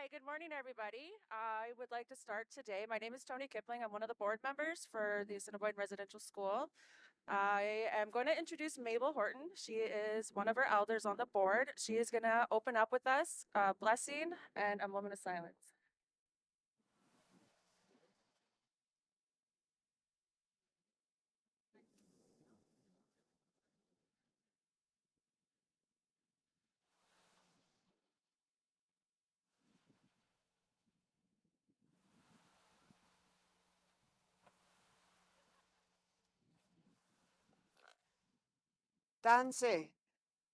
Hi, good morning, everybody. I would like to start today. My name is Tony Kipling. I'm one of the board members for the Assiniboia Residential School. I am going to introduce Mabel Horton. She is one of our elders on the board. She is going to open up with us, a blessing and a moment of silence. Dancy.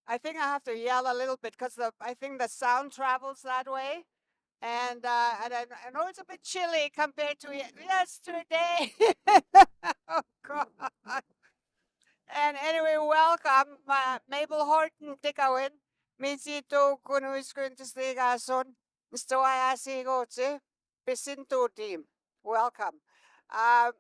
I think I have to yell a little bit because I think the sound travels that way. And I know it's a bit chilly compared to yesterday. Oh God. And anyway, welcome, Mabel Horton Tikawin. Misito kunuis kuntistigason. Mr. Wayasi goche. Pisinto team. Welcome. Um,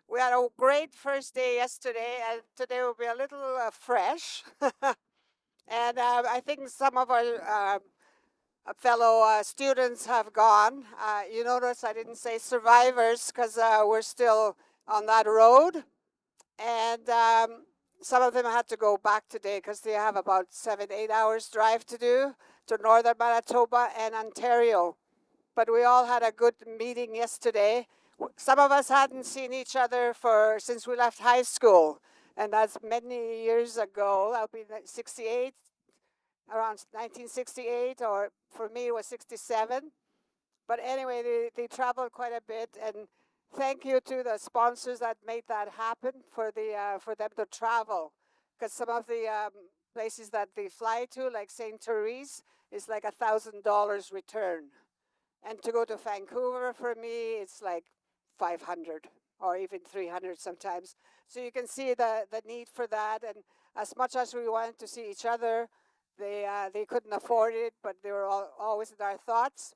we had a great first day yesterday, and today will be a little fresh. And I think some of our fellow students have gone. You notice I didn't say survivors because we're still on that road. And some of them had to go back today because they have about 7-8 hours drive to do to northern Manitoba and Ontario. But we all had a good meeting yesterday. Some of us hadn't seen each other since we left high school, and that's many years ago. I'll be 68, around 1968, or for me it was 67. But anyway, they traveled quite a bit, and thank you to the sponsors that made that happen for them to travel, because some of the places that they fly to, like St. Therese, is like $1,000 return, and to go to Vancouver for me, it's like 500 or even 300 sometimes. So you can see the need for that, and as much as we wanted to see each other, they couldn't afford it, but they were always in our thoughts.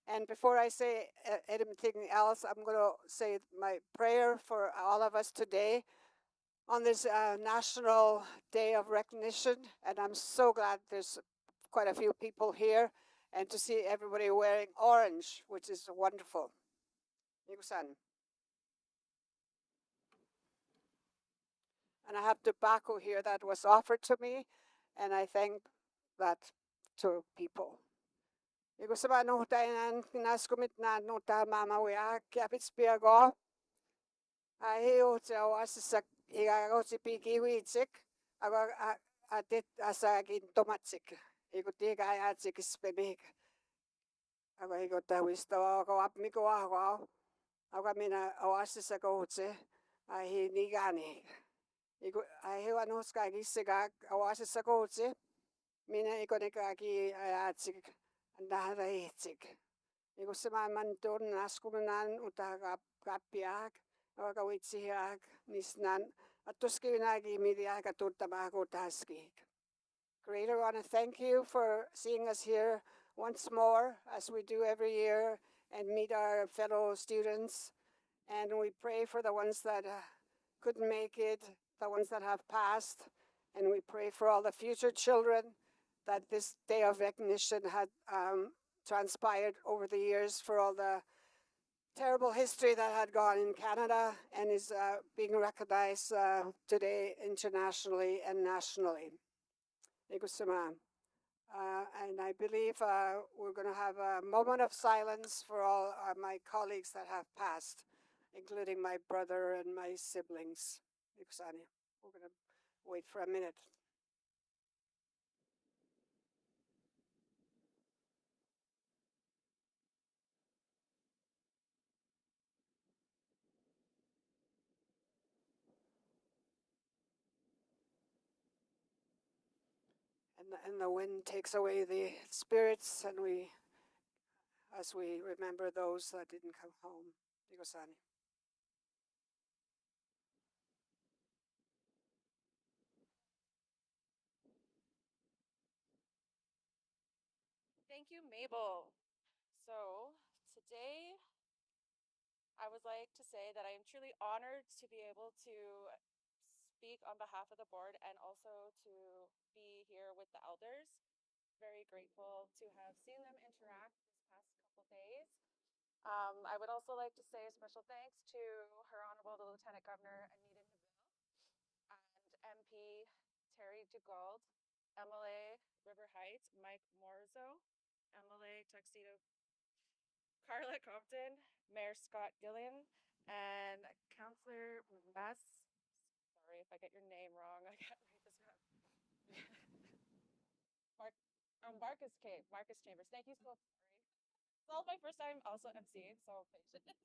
And before I say anything else, I'm going to say my prayer for all of us today on this National Day of Recognition. And I'm so glad there's quite a few people here and to see everybody wearing orange, which is wonderful. Yusan. And I have tobacco here that was offered to me, and I thank that to people. Iku sama no tainan kinas kumit na no ta mama we a kapits piago. I o te o asisa iga o te piki huitsik. Aga a dit asa gin tomatsik. Iku tiga a tsik spemik. Aga iku ta wisto ko ap mi ko ako. Aga mina o asisa ko utse. A hi nigani. Iku a hi wanos ka gisiga o asisa ko utse. Mina iko ne ka ki a tsik. Ndahara itsik. Iku sama mantun naskumanan utaga kapiak. Aga witsiak nisnan. Atuski nagi midia katurtabako taski. Creator, I want to thank you for seeing us here once more, as we do every year, and meet our fellow students. And we pray for the ones that couldn't make it, the ones that have passed, and we pray for all the future children that this day of recognition had transpired over the years, for all the terrible history that had gone in Canada and is being recognized today internationally and nationally. And I believe we're going to have a moment of silence for all my colleagues that have passed, including my brother and my siblings. We're going to wait for a minute. And the wind takes away the spirits, and as we remember those that didn't come home. Thank you, Mabel. So today I would like to say that I am truly honored to be able to speak on behalf of the board and also to be here with the elders. Very grateful to have seen them interact this past couple couple days. I would also like to say a special thanks to Her Honorable the Lieutenant Governor Anita Neville and MP Terry DeGauld, MLA River Heights Mike Morzo, MLA Tuxedo Carla Compton, Mayor Scott Gillian, and Councillor Mass. Sorry if I get your name wrong. I can't read this map. Marcus Chambers. Thank you so sorry. It's all my first time also emceeing, so patience.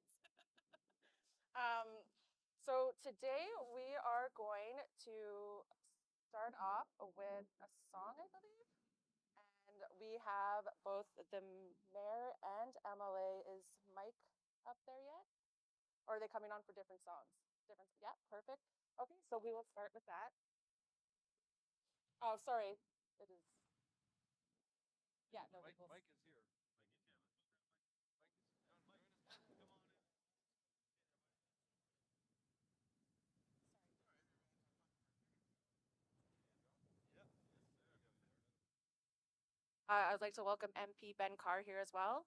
So today we are going to start off with a song, I believe. And we have both the mayor and MLA. Is Mike up there yet? Or are they coming on for different songs? Yeah, perfect. Okay, so we will start with that. Oh, sorry. It is. Yeah, no. Mike is here. I'd like to welcome MP Ben Carr here as well.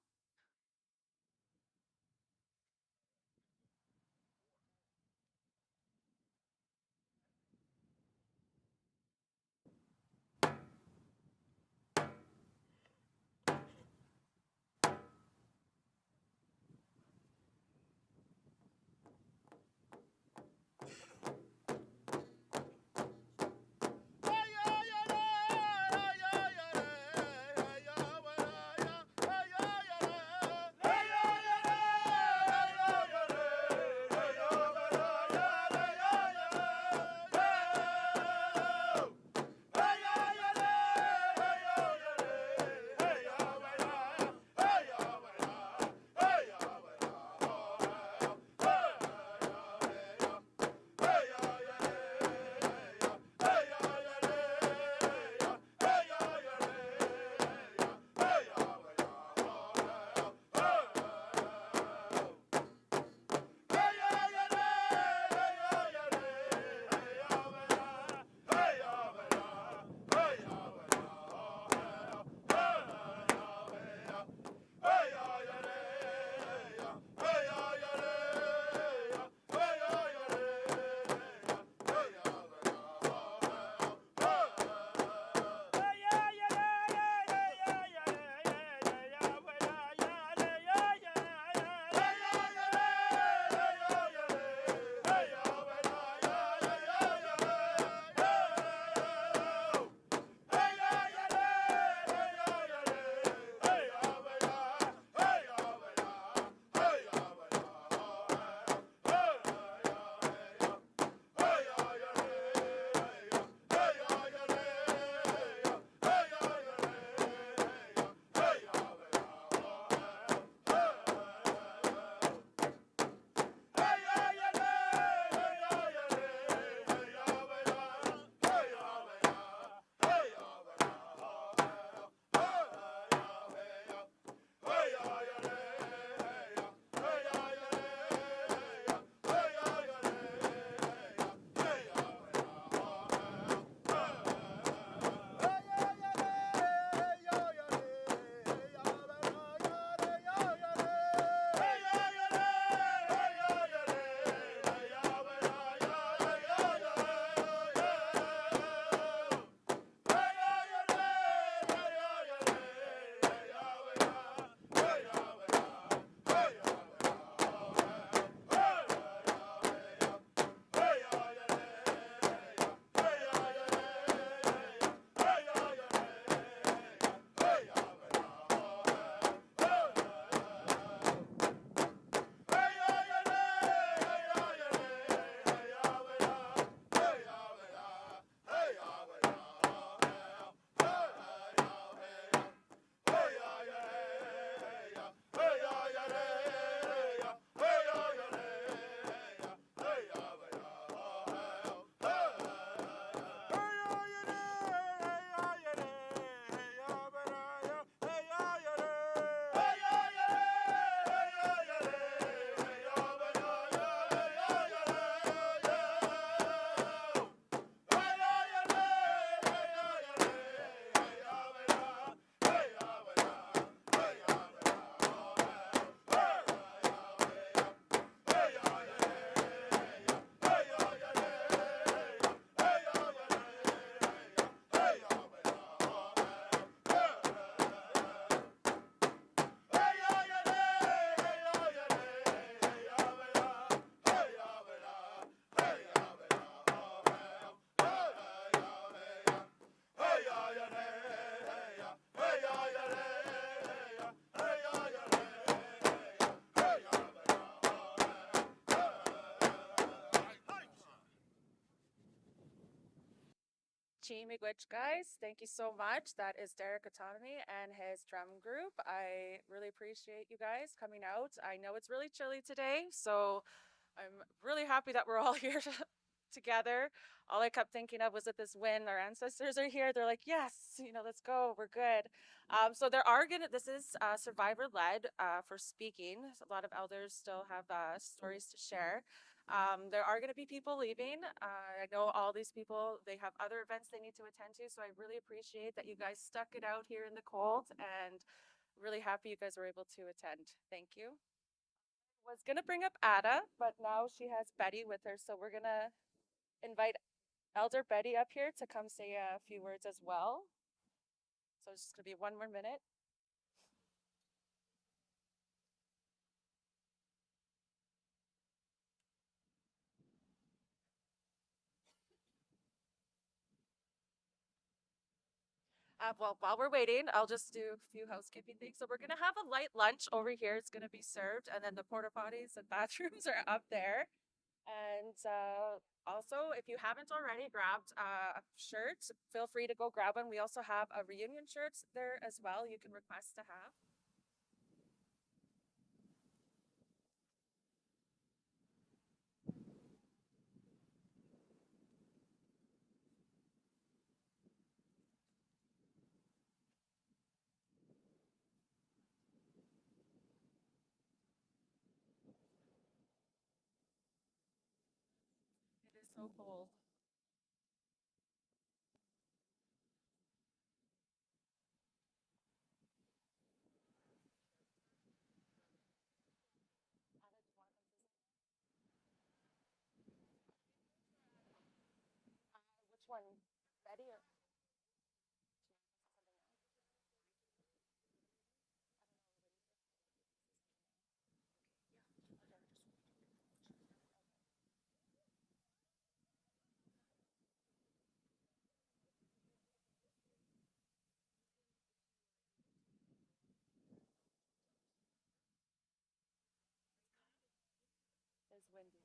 Miigwech, guys. Thank you so much. That is Derek Autonomy and his drum group. I really appreciate you guys coming out. I know it's really chilly today, so I'm really happy that we're all here together. All I kept thinking of was that this wind, our ancestors are here. They're like, yes, let's go. We're good. So this is survivor led for speaking. A lot of elders still have stories to share. There are going to be people leaving. I know all these people, they have other events they need to attend to. So I really appreciate that you guys stuck it out here in the cold, and really happy you guys were able to attend. Thank you. Was going to bring up Ada, but now she has Betty with her. So we're going to invite Elder Betty up here to come say a few words as well. So it's just going to be one more minute. Well, while we're waiting, I'll just do a few housekeeping things. So we're going to have a light lunch over here. It's going to be served. And then the porta potties and bathrooms are up there. And also, if you haven't already grabbed a shirt, feel free to go grab one. We also have a reunion shirt there as well. You can request to have. It is so cold. Which one? Betty or? Is Wendy.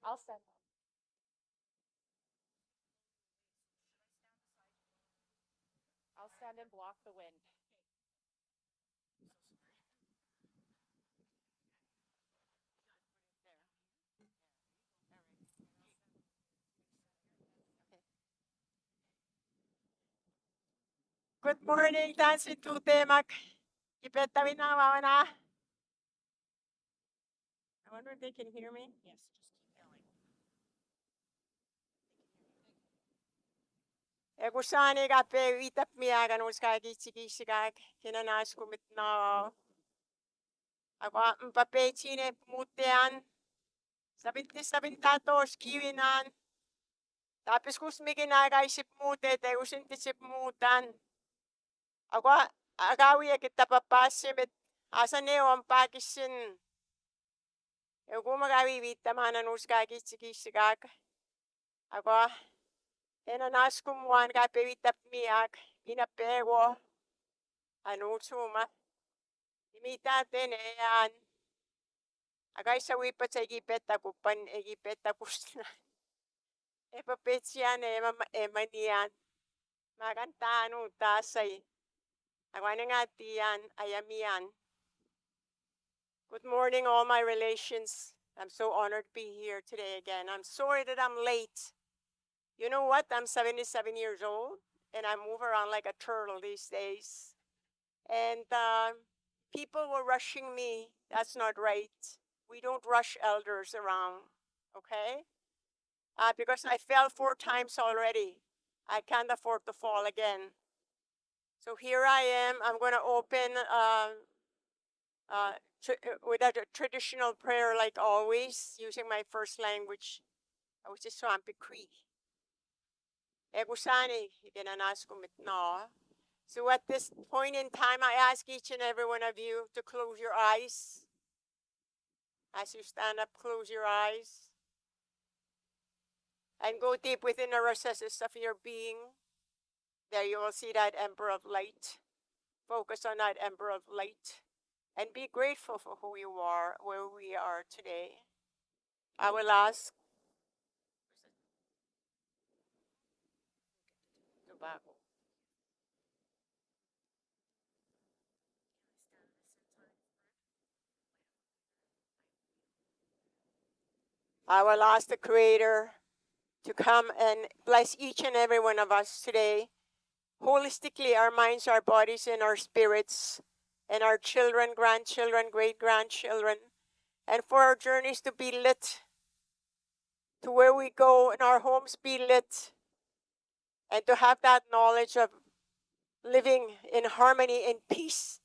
I'll stand. I'll stand and block the wind. Good morning, Tansi Tutemak. Ipettawin na wawana. I wonder if they can hear me. Yes, just keep going. Egusani kape vitap miagan uskagi chikisigag kinanas kumit na. Ako mpape chine mutean. Sabintatos kiwinan. Tapos kusmigin nagaisip mute, te usintisip mutan. Ako agawi kita papasimit. Asa neo ang pakisin. Ego magawi vita manan uskagi chikisigag. Ako enanas kumuan kape vitap miak. Pinapego. Anusuma. Imita tenean. Agay sa wipat sa igipet takupan igipet takusna. Epapetsian emanian. Magantano tasay. Agwana nga tiyan ayamian. Good morning, all my relations. I'm so honored to be here today again. I'm sorry that I'm late. You know what? I'm 77 years old, and I move around like a turtle these days. And people were rushing me. That's not right. We don't rush elders around, okay? Because I fell 4 times already. I can't afford to fall again. So here I am. I'm going to open with a traditional prayer like always, using my first language, which is Swampi Cree. Egusani, no. So at this point in time, I ask each and every one of you to close your eyes. As you stand up, close your eyes. And go deep within the recesses of your being. There you will see that Emperor of Light. Focus on that Emperor of Light and be grateful for who you are, where we are today. I will ask tobacco. I will ask the Creator to come and bless each and every one of us today. Holistically, our minds, our bodies, and our spirits, and our children, grandchildren, great grandchildren, and for our journeys to be lit, to where we go and our homes be lit, and to have that knowledge of living in harmony and peace,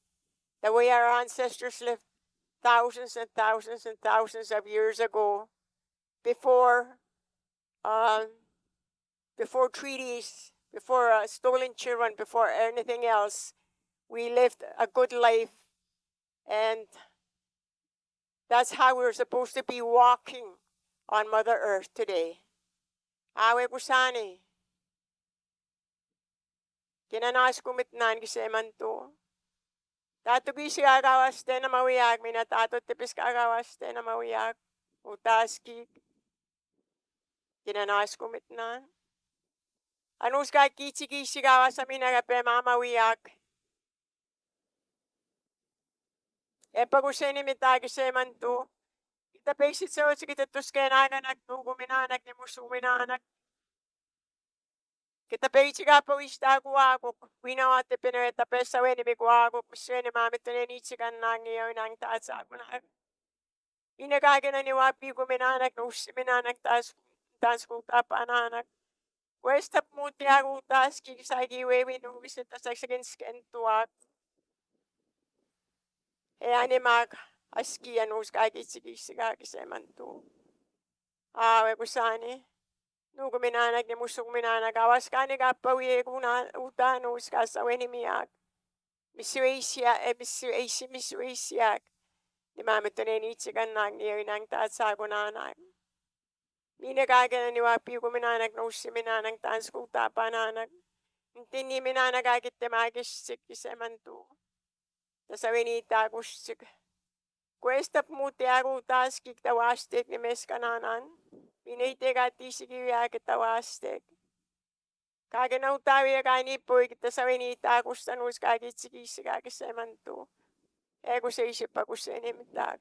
the way our ancestors lived thousands and thousands and thousands of years ago, before um, before treaties, before stolen children, before anything else. We lived a good life, and that's how we're supposed to be walking on Mother Earth today. Awe kusani. Kinanas kumitnan kiseman to. Tato kisi agawaste na mawiyag, minatato tipis kagawaste na mawiyag. Utaski. Kinanas kumitnan. Anus ka kisi gawas sa minagape mamawiyag. E paguseni mitagi seman to. Kita peksit sa kita tuskenanan nagtuguminanak ni musuminanak. Kita peksit ka pawista kuwagok. Winawate pinaweta pesa weni bikuwagok. Miswene mamitone nitsikan nangiyaw nang taas ako na. Inagagana ni wapi kuminanak na usiminanak taas kong tapananak. Westap mo tiago taas kikisagi wewe no visita sa skentuak. E animag aski anus kagitsigisiga kisemantu. Awe kusani. Nugu minanak ni musuk minanak awas kani kapawi kuna utanus kasaweni miak. Misuasiak. Ni mamitone nitsikan nangiyaw nang taas ako nanak. Minagagana ni wapi kuminanak na usiminanak taas kong tapananak. Hindi minanagagit temagis kisemantu. Tasawenita kusik. Questa mutiago taskik tawastek ni meskananan. Pinite ka tisikiya kitawastek. Kaganaw tawi kani po kita sawenita kustanus kagitsikisiga kisemantu. Ego sa isip ako sa inimitag.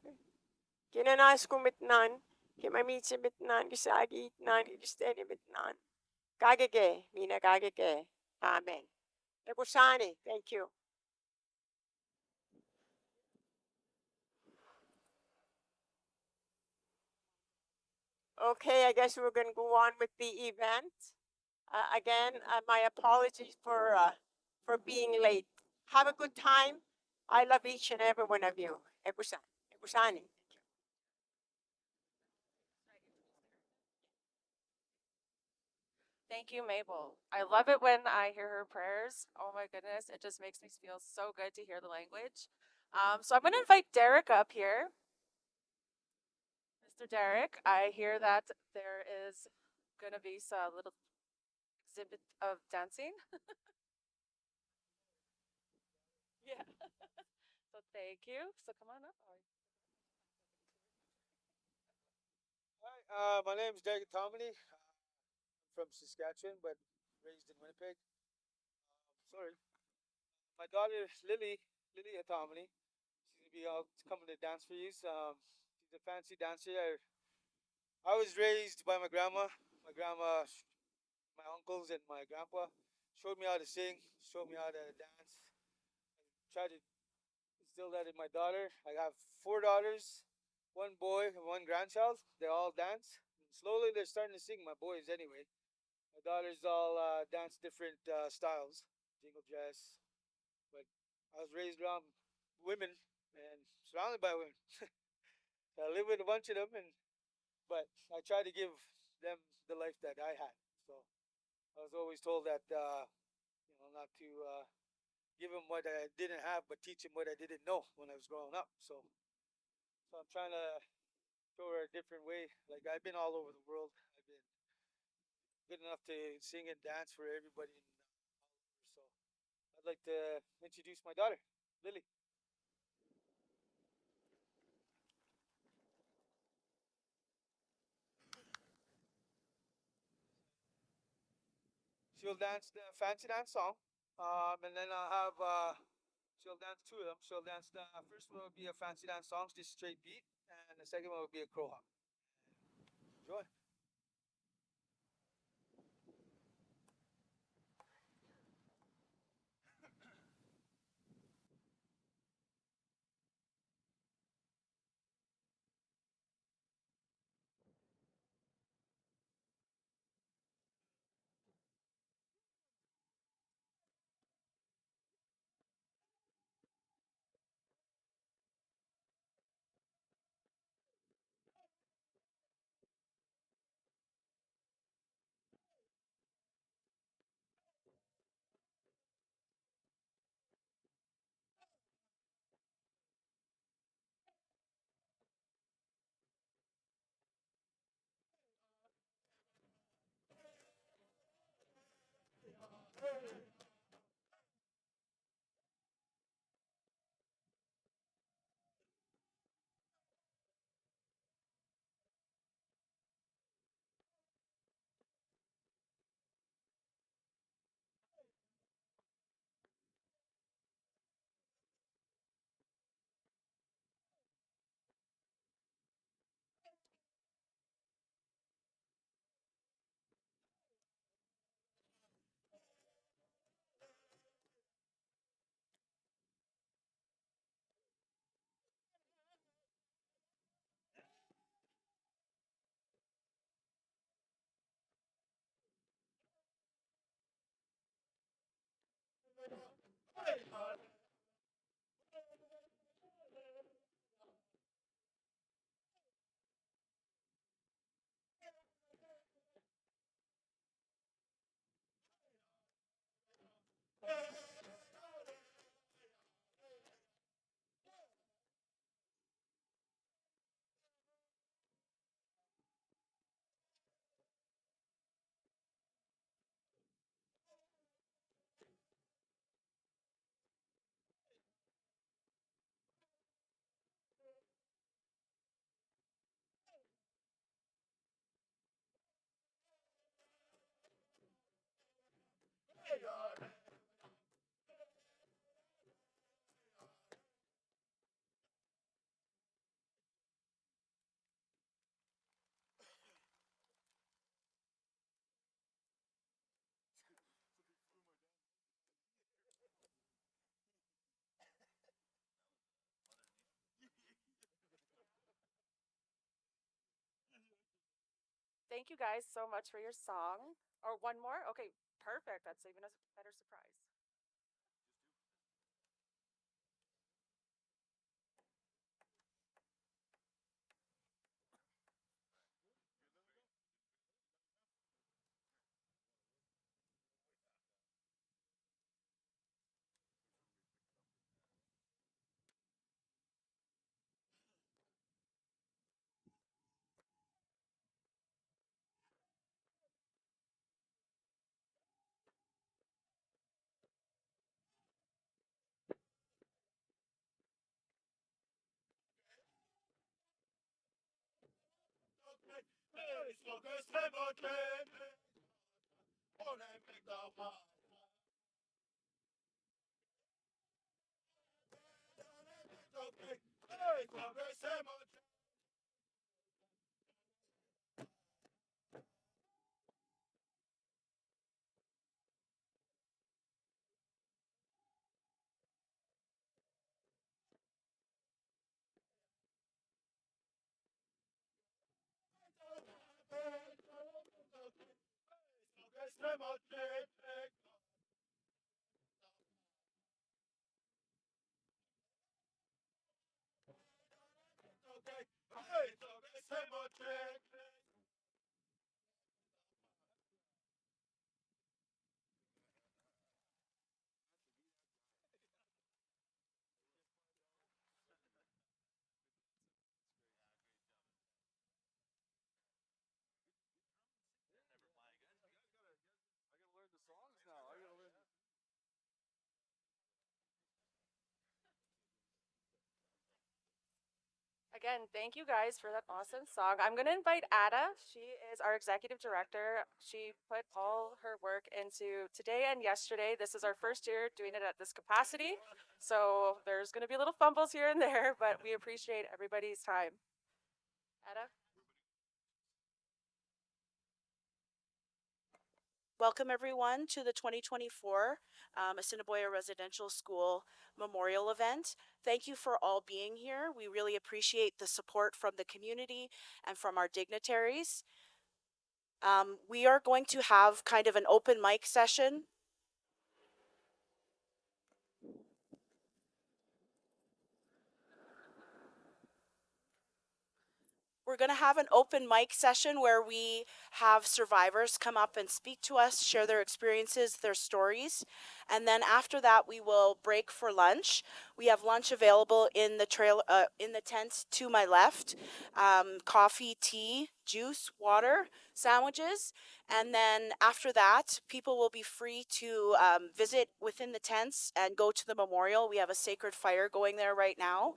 Kinanas kumitnan, kimamitsi mitnan, kisagi itnan, kisteni mitnan. Kageke, mina kageke. Amen. Ego sani, thank you. Okay, I guess we're going to go on with the event. Again, my apologies for being late. Have a good time. I love each and every one of you. Ekusani. Thank you, Mabel. I love it when I hear her prayers. Oh my goodness, it just makes me feel so good to hear the language. So I'm going to invite Derek up here. Mr. Derek, I hear that there is going to be a little exhibit of dancing. Yeah. So thank you. So come on up. Hi, my name is Derek Tomini. I'm from Saskatchewan, but raised in Winnipeg. Sorry. My daughter is Lily Hatomini. She's gonna be out coming to dance for you. She's a fancy dancer. I was raised by my grandma. My grandma, my uncles, and my grandpa showed me how to sing, showed me how to dance, and tried to instill that in my daughter. I have four daughters, one boy, and one grandchild. They all dance. And slowly, they're starting to sing. My boys, anyway. My daughters all dance different styles, jingle dress. But I was raised around women and surrounded by women. I live with a bunch of them, but I try to give them the life that I had. So I was always told that not to give them what I didn't have, but teach them what I didn't know when I was growing up. So I'm trying to show her a different way. Like I've been all over the world. I've been good enough to sing and dance for everybody in I'd like to introduce my daughter, Lily. She'll dance the fancy dance song, and then I'll have she'll dance two of them. She'll dance the first one will be a fancy dance song, just straight beat, and the second one will be a crow hop. Enjoy. Thank you guys so much for your song. Or one more? Okay, perfect. That's even a better surprise. I gotta learn the songs now. I gotta learn. Again, thank you guys for that awesome song. I'm going to invite Ada. She is our executive director. She put all her work into today and yesterday. This is our first year doing it at this capacity. So there's going to be little fumbles here and there, but we appreciate everybody's time. Ada? Welcome everyone to the 2024 Assiniboia Residential School Memorial Event. Thank you for all being here. We really appreciate the support from the community and from our dignitaries. We are going to have kind of an open mic session. We're going to have an open mic session where we have survivors come up and speak to us, share their experiences, their stories. And then after that, we will break for lunch. We have lunch available in the in the tent to my left. Coffee, tea, juice, water, sandwiches. And then after that, people will be free to visit within the tents and go to the memorial. We have a sacred fire going there right now.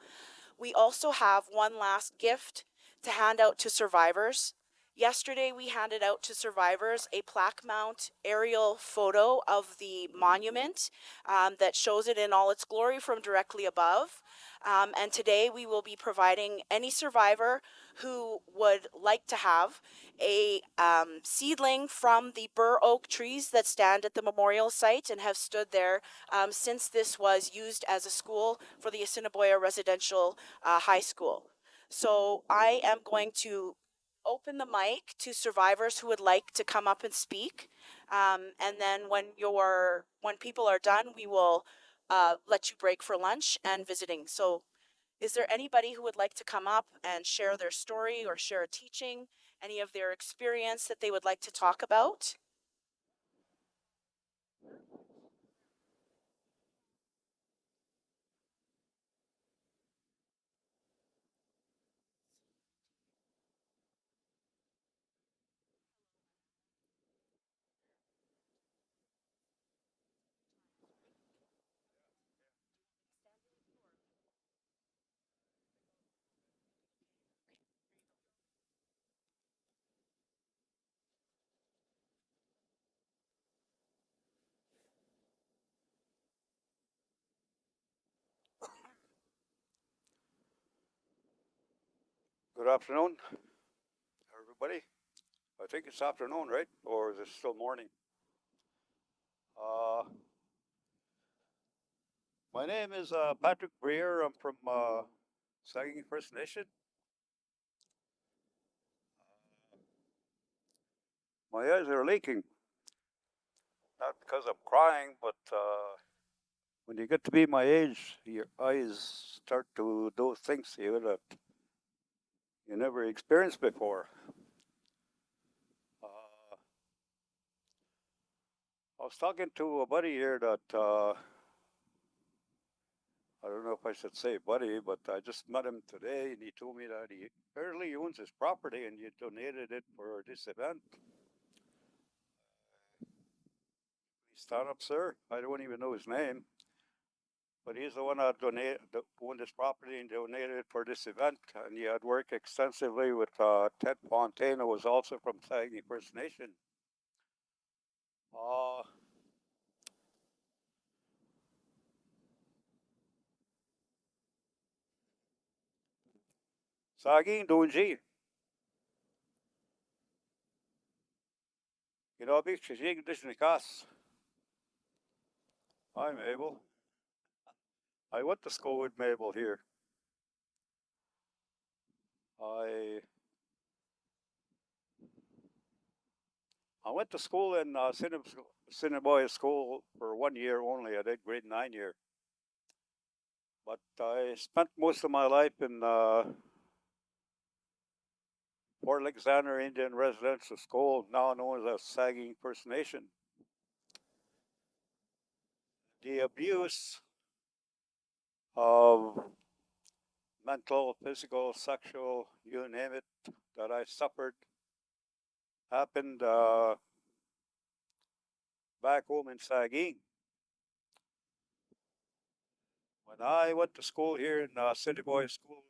We also have one last gift to hand out to survivors. Yesterday, we handed out to survivors a plaque mount aerial photo of the monument that shows it in all its glory from directly above. And today, we will be providing any survivor who would like to have a seedling from the bur oak trees that stand at the memorial site and have stood there since this was used as a school for the Assiniboia Residential High School. So I am going to open the mic to survivors who would like to come up and speak. And then when people are done, we will let you break for lunch and visiting. So is there anybody who would like to come up and share their story or share a teaching, any of their experience that they would like to talk about? Good afternoon, everybody. I think it's afternoon, right? Or is it still morning? My name is Patrick Breer. I'm from Sagging First Nation. My eyes are leaking. Not because I'm crying, but when you get to be my age, your eyes start to do things to you that you never experienced before. I was talking to a buddy here that I don't know if I should say buddy, but I just met him today, and he told me that he apparently owns his property and you donated it for this event. Please stand up, sir. I don't even know his name, but he's the one that owned this property and donated it for this event. And he had worked extensively with Ted Fontaine, who was also from Saguenay First Nation. Saging Dunji. You know, big Shishig Dishnikas. I'm Mabel. I went to school with Mabel here. I went to school in Assiniboia School for 1 year only. I did grade 9 year. But I spent most of my life in Fort Alexander Indian Residential School, now known as Sagging First Nation. The abuse of mental, physical, sexual, you name it, that I suffered happened back home in Saguin. When I went to school here in Assiniboia School,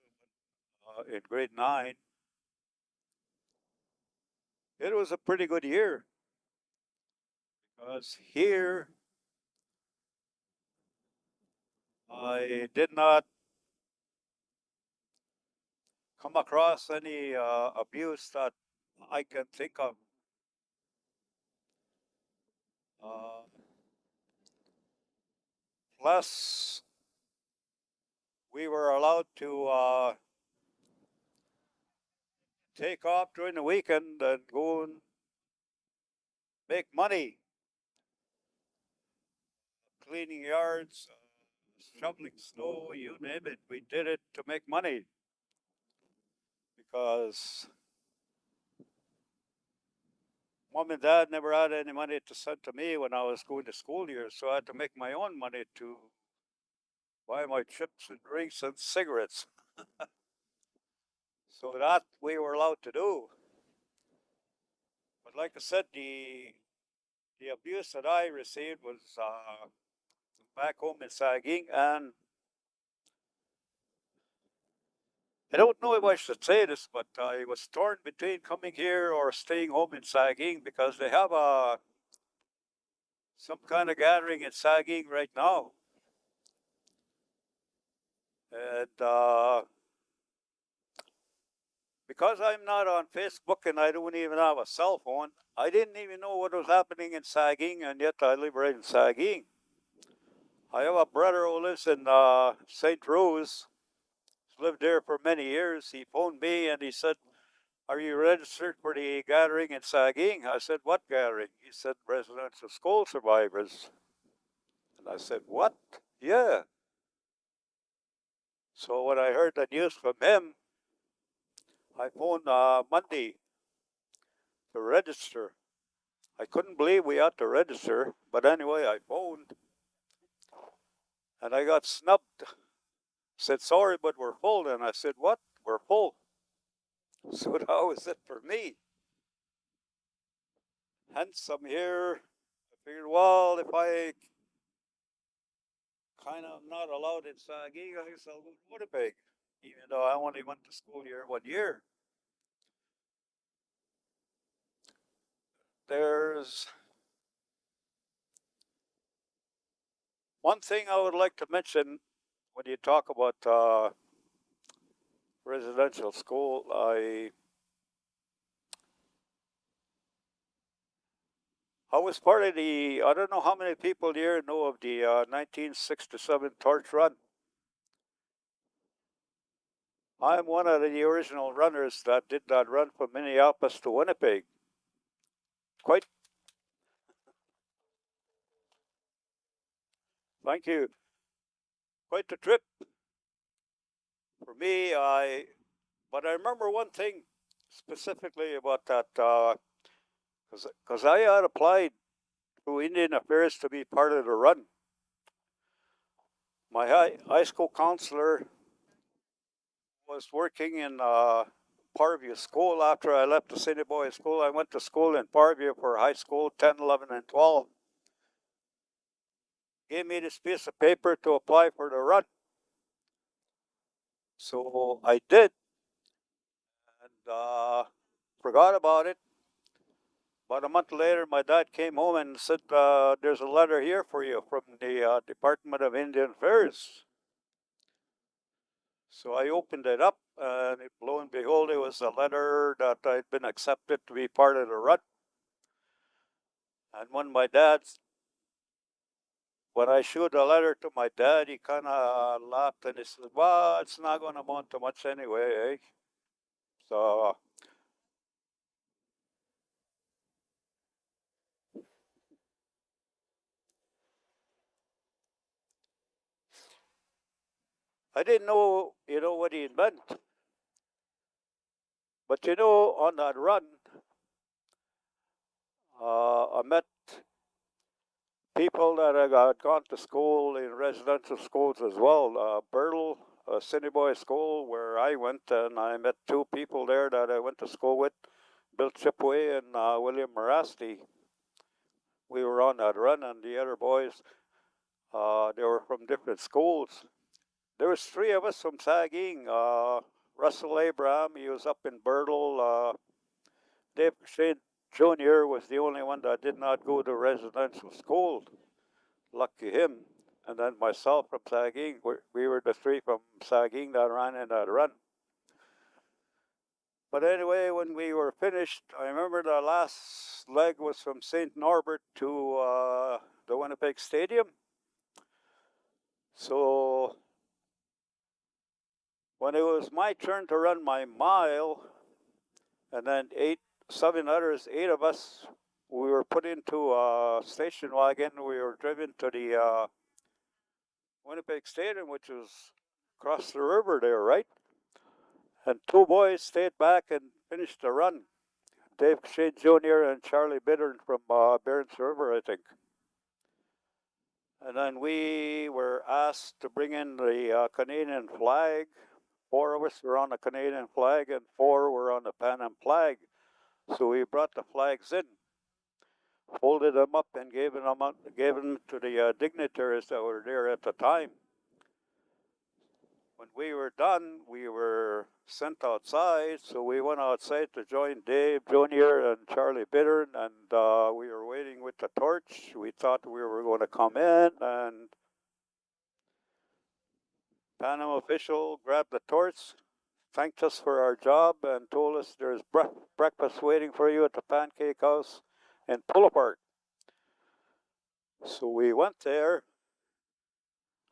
in grade 9. It was a pretty good year because here I did not come across any abuse that I can think of. Uh, Plus, we were allowed to take off during the weekend and go and make money, cleaning yards, shoveling snow, you name it. We did it to make money because mom and dad never had any money to send to me when I was going to school here, so I had to make my own money to buy my chips and drinks and cigarettes. So that we were allowed to do. But like I said, the abuse that I received was back home in Saging, and I don't know if I should say this, but I was torn between coming here or staying home in Saging because they have some kind of gathering in Saging right now. And because I'm not on Facebook and I don't even have a cell phone, I didn't even know what was happening in Saging, and yet I live right in Saging. I have a brother who lives in St. Rose. He's lived there for many years. He phoned me and he said, "Are you registered for the gathering in Saging?" I said, "What gathering?" He said, "Residential school survivors." And I said, "What?" "Yeah." So when I heard the news from him, I phoned Monday to register. I couldn't believe we had to register, but anyway, I phoned and I got snubbed. Said, "Sorry, but we're full." And I said, "What? We're full." So that was it for me. Hence, I'm here. I figured, well, if I kind of not allowed in Sagig, I guess I'll go to Winnipeg, even though I only went to school here 1 year. There's one thing I would like to mention when you talk about residential school. I was part of the, I don't know how many people here know of the 1967 Torch Run. I'm one of the original runners that did that run from Minneapolis to Winnipeg. Quite, thank you. Quite the trip for me. But I remember one thing specifically about that, because I had applied through Indian Affairs to be part of the run. My high school counselor was working in Parview School after I left the Assiniboia School. I went to school in Parview for high school, 10, 11, and 12. Gave me this piece of paper to apply for the run. So I did, and forgot about it. About a month later, my dad came home and said, "There's a letter here for you from the Department of Indian Affairs." So I opened it up, and lo and behold, it was a letter that I'd been accepted to be part of the run. And when I showed the letter to my dad, he kind of laughed and he said, "Well, it's not going to amount to much anyway, eh?" So I didn't know, what he meant. But on that run, I met people that had gone to school in residential schools as well. Bertle, Assiniboia School, where I went, and I met two people there that I went to school with, Bill Chipway and William Morasti. We were on that run, and the other boys, they were from different schools. There was three of us from Saging. Russell Abraham, he was up in Bertle. Dave Shane Jr. was the only one that did not go to residential school. Lucky him. And then myself from Saging, we were the three from Saging that ran in that run. But anyway, when we were finished, I remember the last leg was from St. Norbert to the Winnipeg Stadium. So when it was my turn to run my mile, and then eight of us, we were put into a station wagon. We were driven to the Winnipeg Stadium, which was across the river there, right? And two boys stayed back and finished the run. Dave Shane Jr. and Charlie Bittern from Barons River, I think. And then we were asked to bring in the Canadian flag. 4 of us were on the Canadian flag and 4 were on the Pan Am flag. So we brought the flags in, folded them up, and gave them to the dignitaries that were there at the time. When we were done, we were sent outside, so we went outside to join Dave Jr. and Charlie Bittern, and we were waiting with the torch. We thought we were going to come in, and Pan Am official grabbed the torch, thanked us for our job, and told us there's breakfast waiting for you at the Pancake House in Pullapart. So we went there,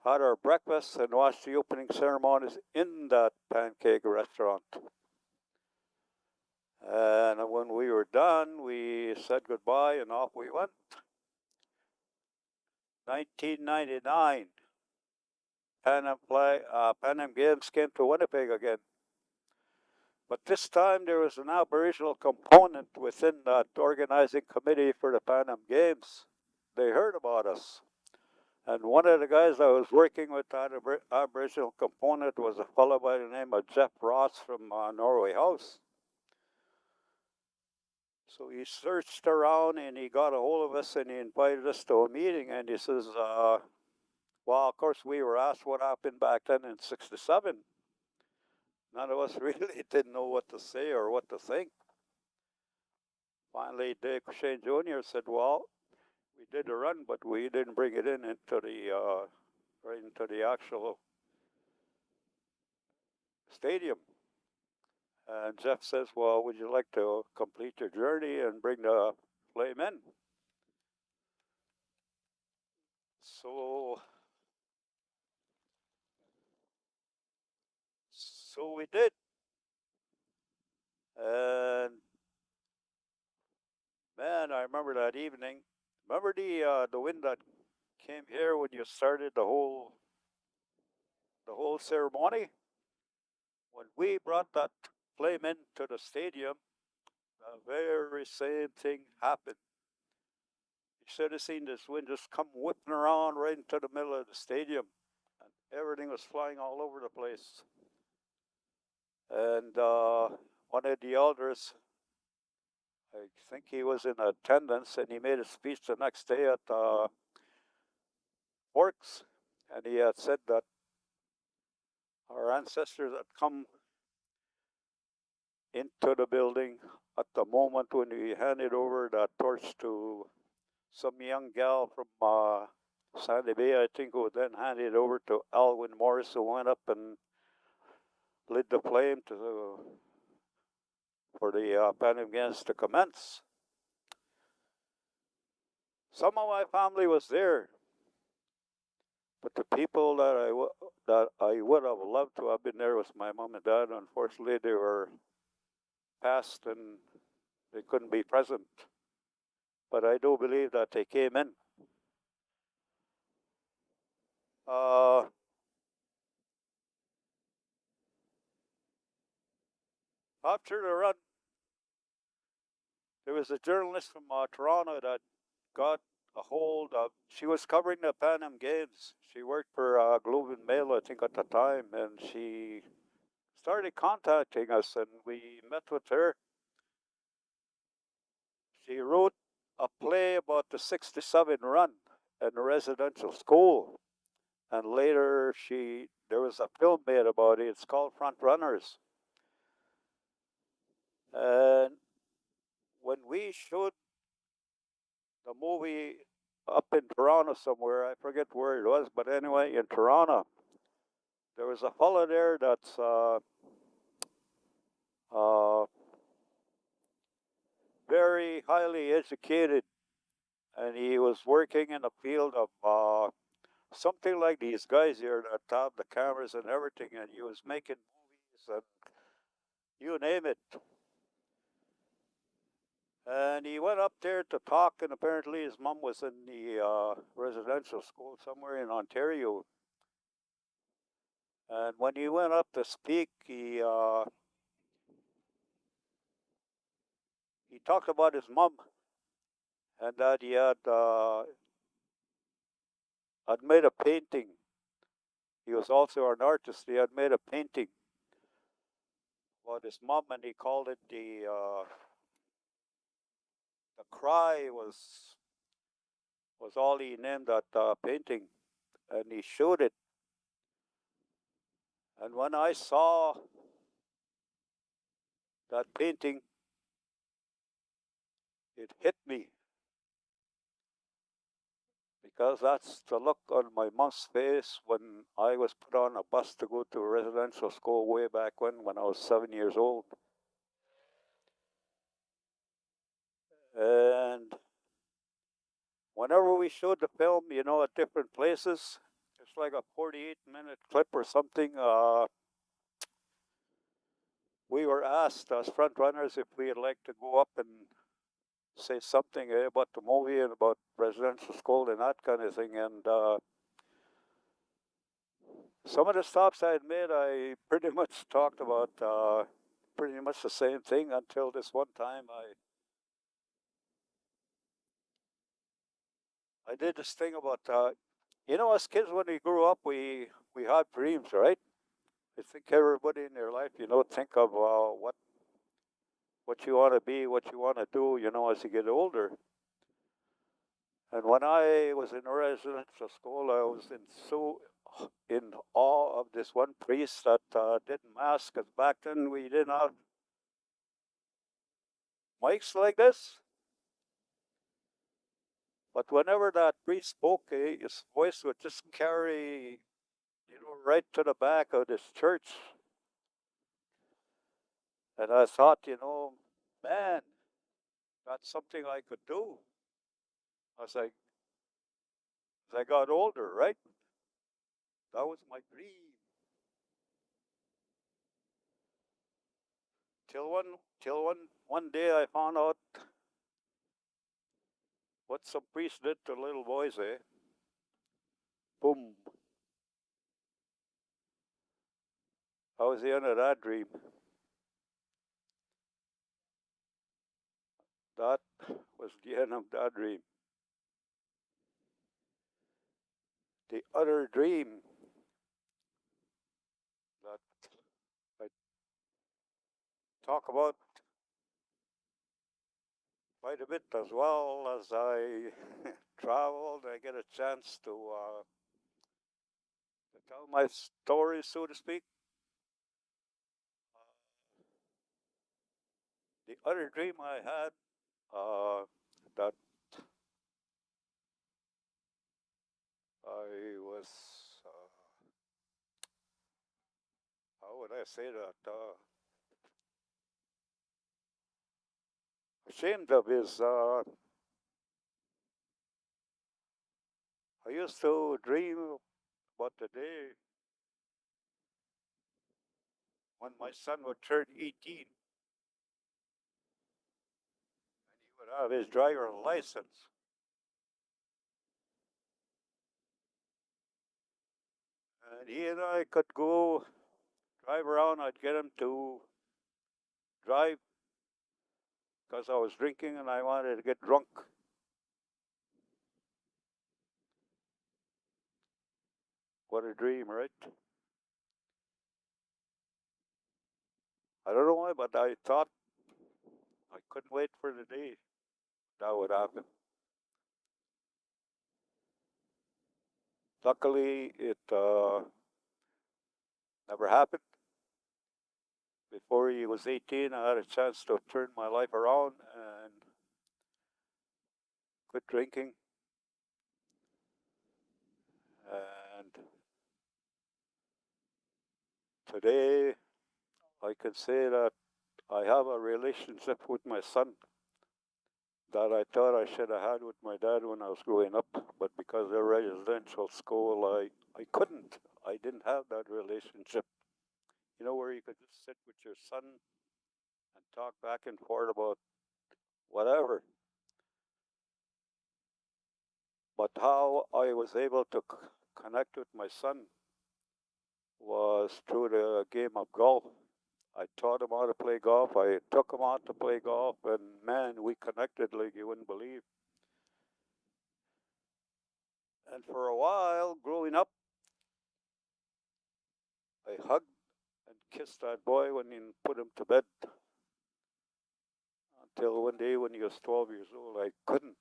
had our breakfast, and watched the opening ceremonies in that pancake restaurant. And when we were done, we said goodbye and off we went. 1999, Pan Am Games came to Winnipeg again. But this time there was an Aboriginal component within that organizing committee for the Pan Am Games. They heard about us. And one of the guys I was working with, that Aboriginal component, was a fellow by the name of Jeff Ross from Norway House. So he searched around and he got a hold of us and he invited us to a meeting. And he says, well, of course, we were asked what happened back then in '67. None of us really didn't know what to say or what to think. Finally, Dave Shane Jr. said, well, we did a run, but we didn't bring it into the actual stadium. And Jeff says, well, would you like to complete your journey and bring the flame in? So we did. And man, I remember that evening. Remember the wind that came here when you started the whole ceremony? When we brought that flame into the stadium, the very same thing happened. You should have seen this wind just come whipping around right into the middle of the stadium, and everything was flying all over the place. And one of the elders, I think he was in attendance, and he made a speech the next day at Works, and he had said that our ancestors had come into the building at the moment when we handed over that torch to some young gal from Sandy Bay, I think, who then handed it over to Alwyn Morris, who went up and lit the flame for the Pan Am Games to commence. Some of my family was there, but the people that I would have loved to have been there was my mom and dad. Unfortunately, they were passed and they couldn't be present. But I do believe that they came in. After the run, there was a journalist from Toronto that got a hold of. She was covering the Pan Am Games. She worked for Globe and Mail, I think, at the time, and she started contacting us, and we met with her. She wrote a play about the '67 run in a residential school, and later there was a film made about it. It's called Front Runners. And when we showed the movie up in Toronto somewhere, I forget where it was, but anyway, in Toronto, there was a fellow there that's uh, very highly educated, and he was working in the field of something like these guys here that have the cameras and everything, and he was making movies and you name it. And he went up there to talk, and apparently his mom was in the residential school somewhere in Ontario. And when he went up to speak, he talked about his mom and that he had made a painting. He was also an artist. He had made a painting about his mom, and he called it the cry was all he named that painting, and he showed it. And when I saw that painting, it hit me because that's the look on my mom's face when I was put on a bus to go to a residential school way back when I was 7 years old. And whenever we showed the film, at different places, it's like a 48-minute clip or something. We were asked as front runners if we'd like to go up and say something about the movie and about residential school and that kind of thing. And some of the stops I had made, I pretty much talked about pretty much the same thing until this one time I did this thing about as kids when we grew up, we had dreams, right? I think everybody in their life, think of what you want to be, what you want to do, as you get older. And when I was in a residential school, I was in awe of this one priest that did mass, because back then we didn't have mics like this. But whenever that priest spoke, his voice would just carry, right to the back of this church. And I thought, man, that's something I could do as I got older, right? That was my dream. Till one day I found out what some priest did to little boys, eh? Boom. That was the end of that dream. That was the end of that dream. The other dream that I talk about quite a bit as well as I traveled. I get a chance to tell my story, so to speak. The other dream I had that I was, how would I say that, ashamed of is I used to dream about the day when my son would turn 18 and he would have his driver license. And he and I could go drive around. I'd get him to drive because I was drinking and I wanted to get drunk. What a dream, right? I don't know why, but I thought I couldn't wait for the day that would happen. Luckily, it never happened before he was 18, I had a chance to turn my life around and quit drinking. And today, I can say that I have a relationship with my son that I thought I should have had with my dad when I was growing up, but because of residential school, I couldn't. I didn't have that relationship. You know, where you could just sit with your son and talk back and forth about whatever. But how I was able to connect with my son was through the game of golf. I taught him how to play golf. I took him out to play golf, and man, we connected like you wouldn't believe. And for a while, growing up, I hugged and kissed that boy when he put him to bed. Until one day when he was 12 years old, I couldn't.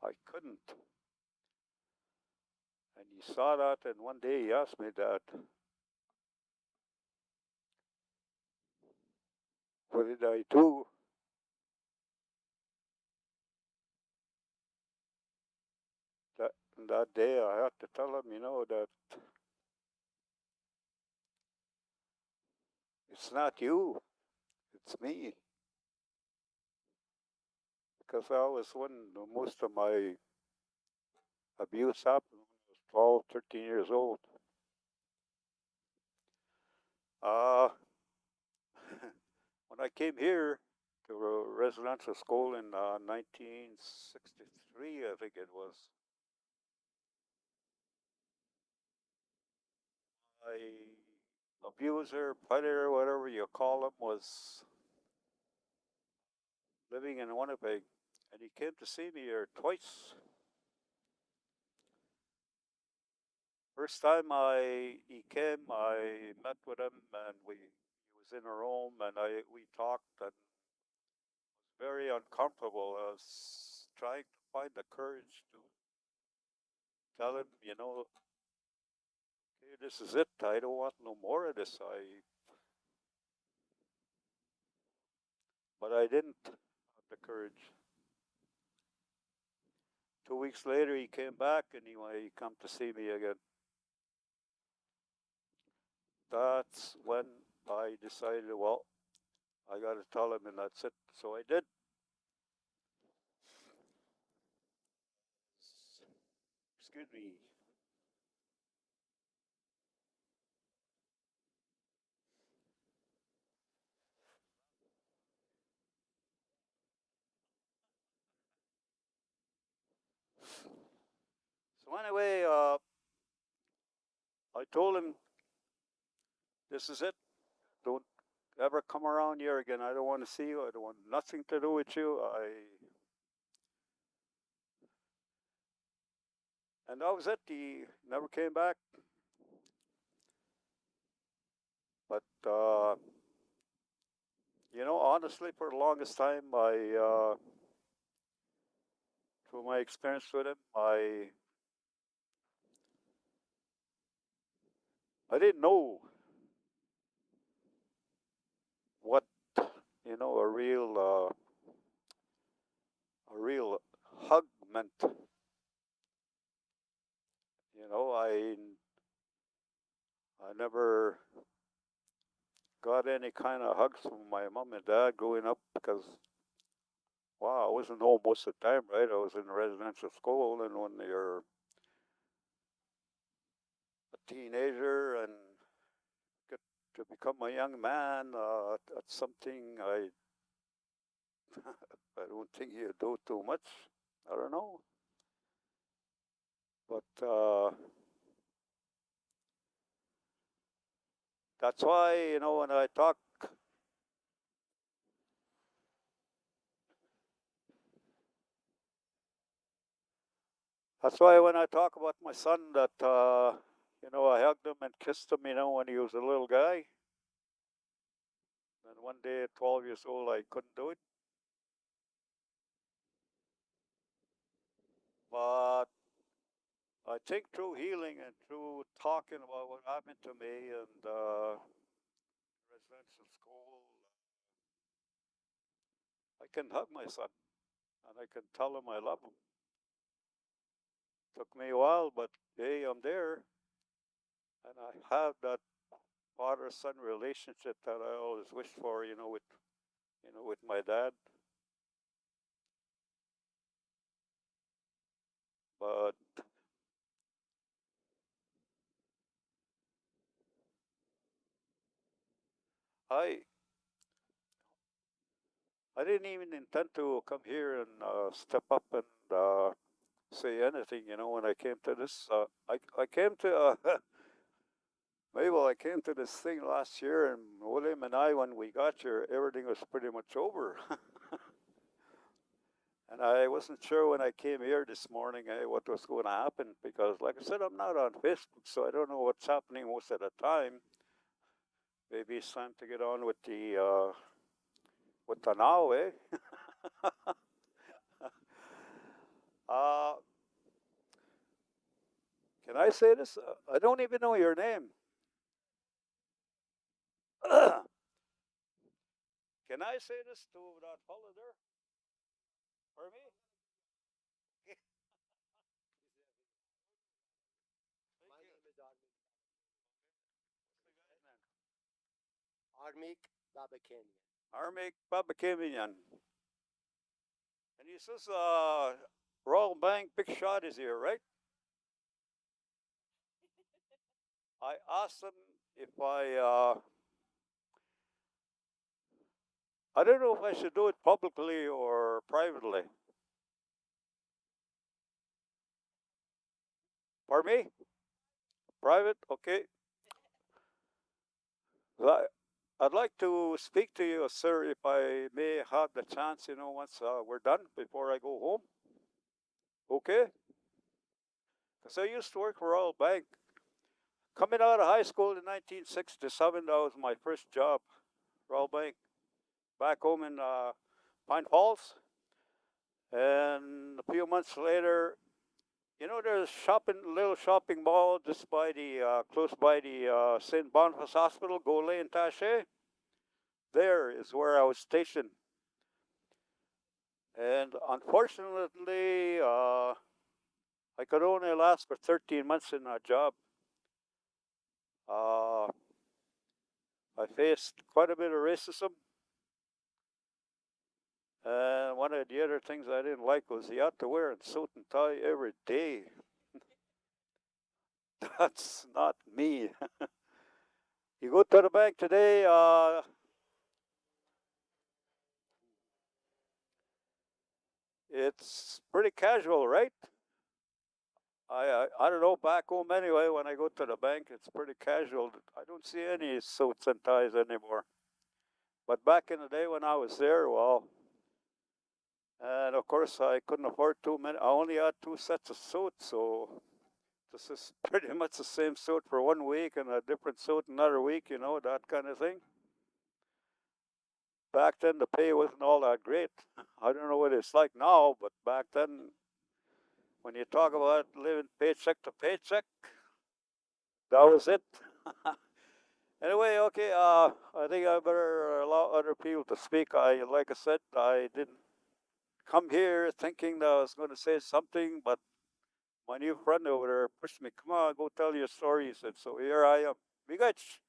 I couldn't. And he saw that, and one day he asked me, Dad, what did I do? That day I had to tell him, that it's not you, it's me. Because I was when most of my abuse happened when I was 12, 13 years old. Uh, when I came here to a residential school in 1963, I think it was, my abuser, predator, whatever you call him, was living in Winnipeg, and he came to see me here twice. First time he came, I met with him, and he was in a room, and we talked, and it was very uncomfortable. I was trying to find the courage to tell him, okay, this is it. I don't want no more of this. But I didn't have the courage. 2 weeks later, he came back, and he come to see me again. That's when I decided, well, I got to tell him, and that's it. So I did. Excuse me. So anyway, I told him, this is it. Don't ever come around here again. I don't want to see you. I don't want nothing to do with you. And that was it. He never came back. But honestly, for the longest time, through my experience with him, I didn't know what a real hug meant. I never got any kind of hugs from my mom and dad growing up because, wow, I wasn't home most of the time, right? I was in a residential school, and when you're a teenager and get to become a young man, that's something I don't think you do too much. I don't know. But that's why, when I talk, that's why when I talk about my son, that, I hugged him and kissed him, when he was a little guy. And one day at 12 years old, I couldn't do it. But I I think through healing and through talking about what happened to me and residential school, I can hug my son and I can tell him I love him. Took me a while, but hey, I'm there, and I have that father-son relationship that I always wished for. With my dad. But I I didn't even intend to come here and step up and say anything. When I came to this, I came to Mabel. I came to this thing last year, and William and I, when we got here, everything was pretty much over. And I wasn't sure when I came here this morning what was going to happen because, like I said, I'm not on Facebook, so I don't know what's happening most of the time. Maybe it's time to get on with the now, eh? uh, can I say this? I don't even know your name. Can I say this to that fellow there? For me? My name is Armik Babakanian. Armik Babakimian. And he says, Royal Bank Big Shot is here, right? I asked him if I don't know if I should do it publicly or privately. Pardon me? Private? Okay. Well, I'd like to speak to you, sir, if I may have the chance, once we're done, before I go home. Okay? Because I used to work for Royal Bank. Coming out of high school in 1967, that was my first job, Royal Bank, back home in Pine Falls. And a few months later, there's little shopping mall just by the close by the St. Boniface Hospital, Gole and Taché. There is where I was stationed. And unfortunately, I could only last for 13 months in that job. I faced quite a bit of racism. And one of the other things I didn't like was you had to wear a suit and tie every day. That's not me. You go to the bank today, it's pretty casual, right? I don't know, back home anyway, when I go to the bank, it's pretty casual. I don't see any suits and ties anymore. But back in the day when I was there, well, and of course I couldn't afford too many. I only had 2 sets of suits, so this is pretty much the same suit for 1 week and a different suit another week, that kind of thing. Back then the pay wasn't all that great. I don't know what it's like now, but back then, when you talk about living paycheck to paycheck, that was it. Anyway, okay, I think I better allow other people to speak. Like I said, I didn't come here thinking that I was going to say something, but my new friend over there pushed me. Come on, go tell your story. He said, so here I am. Bigach.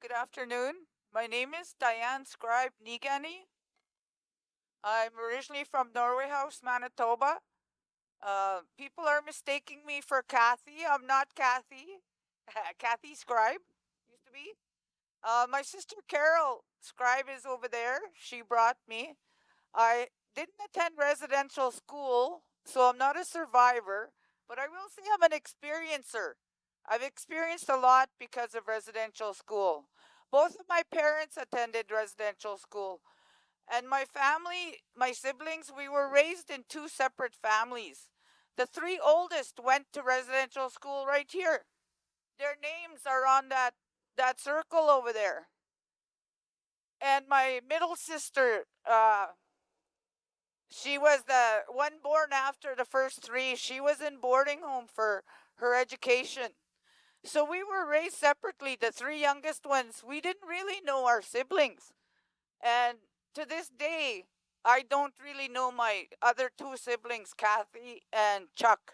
Good afternoon. My name is Diane Scribe Nigani. I'm originally from Norway House, Manitoba. People are mistaking me for Kathy. I'm not Kathy. Kathy Scribe used to be. My sister Carol Scribe is over there. She brought me. I didn't attend residential school, so I'm not a survivor, but I will say I'm an experiencer. I've experienced a lot because of residential school. Both of my parents attended residential school. And my family, my siblings, we were raised in two separate families. The three oldest went to residential school right here. Their names are on that circle over there. And my middle sister, she was the one born after the first three. She was in boarding home for her education. So we were raised separately, the three youngest ones. We didn't really know our siblings. And to this day, I don't really know my other two siblings, Kathy and Chuck.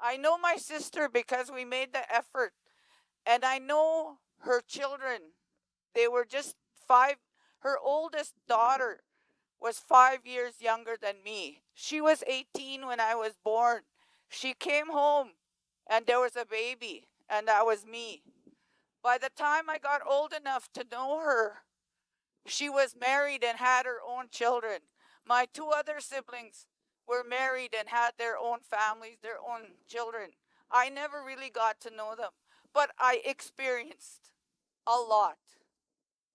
I know my sister because we made the effort. And I know her children. They were just 5. Her oldest daughter was 5 years younger than me. She was 18 when I was born. She came home and there was a baby, and that was me. By the time I got old enough to know her, she was married and had her own children. My two other siblings were married and had their own families, their own children. I never really got to know them, but I experienced a lot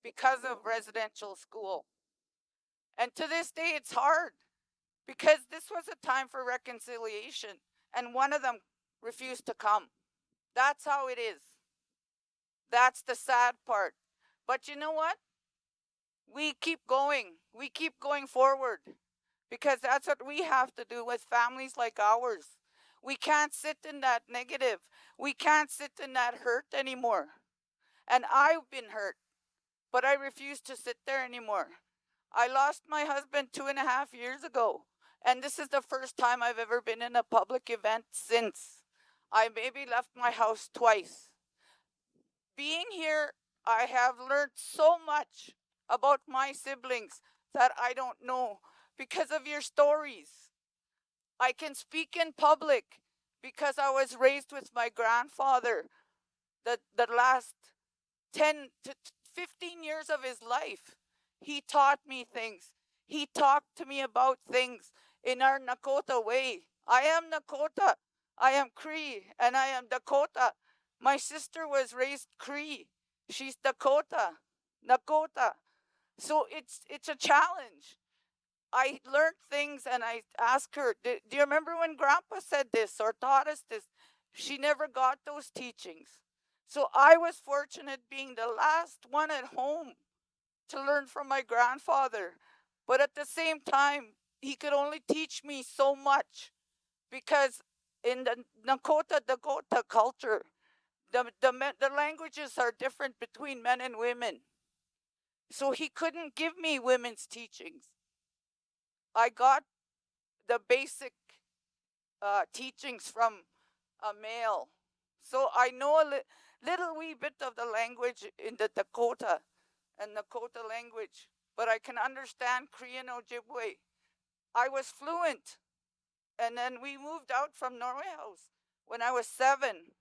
because of residential school. And to this day, it's hard because this was a time for reconciliation, and one of them refused to come. That's how it is. That's the sad part. But you know what? We keep going. We keep going forward because that's what we have to do with families like ours. We can't sit in that negative. We can't sit in that hurt anymore. And I've been hurt, but I refuse to sit there anymore. I lost my husband 2.5 years ago, and this is the first time I've ever been in a public event since. I maybe left my house twice. Being here, I have learned so much about my siblings that I don't know because of your stories. I can speak in public because I was raised with my grandfather the last 10 to 15 years of his life. He taught me things. He talked to me about things in our Nakota way. I am Nakota. I am Cree, and I am Dakota. My sister was raised Cree. She's Dakota. Nakota. So it's a challenge. I learned things and I asked her, do you remember when Grandpa said this or taught us this? She never got those teachings. So I was fortunate being the last one at home to learn from my grandfather. But at the same time, he could only teach me so much because in the Dakota culture, the languages are different between men and women. So he couldn't give me women's teachings. I got the basic teachings from a male. So I know a little wee bit of the language in the Dakota and Nakota language, but I can understand Korean Ojibwe. I was fluent, and then we moved out from Norway House when I was 7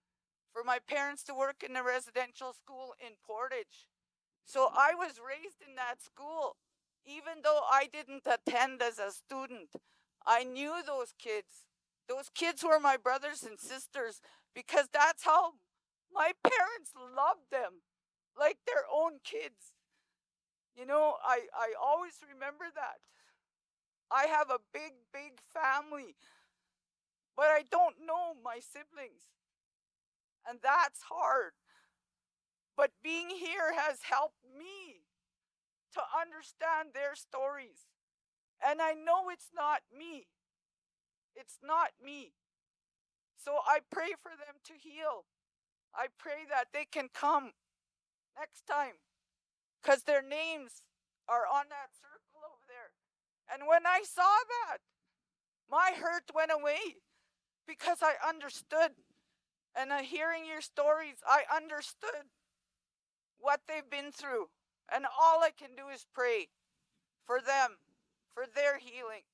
for my parents to work in the residential school in Portage. So I was raised in that school. Even though I didn't attend as a student, I knew those kids. Those kids were my brothers and sisters because that's how my parents loved them, like their own kids. You know, I always remember that. I have a big, big family, but I don't know my siblings. And that's hard. But being here has helped me to understand their stories. And I know it's not me. It's not me. So I pray for them to heal. I pray that they can come next time because their names are on that circle over there. And when I saw that, my hurt went away because I understood. And hearing your stories, I understood what they've been through. And all I can do is pray for them, for their healing,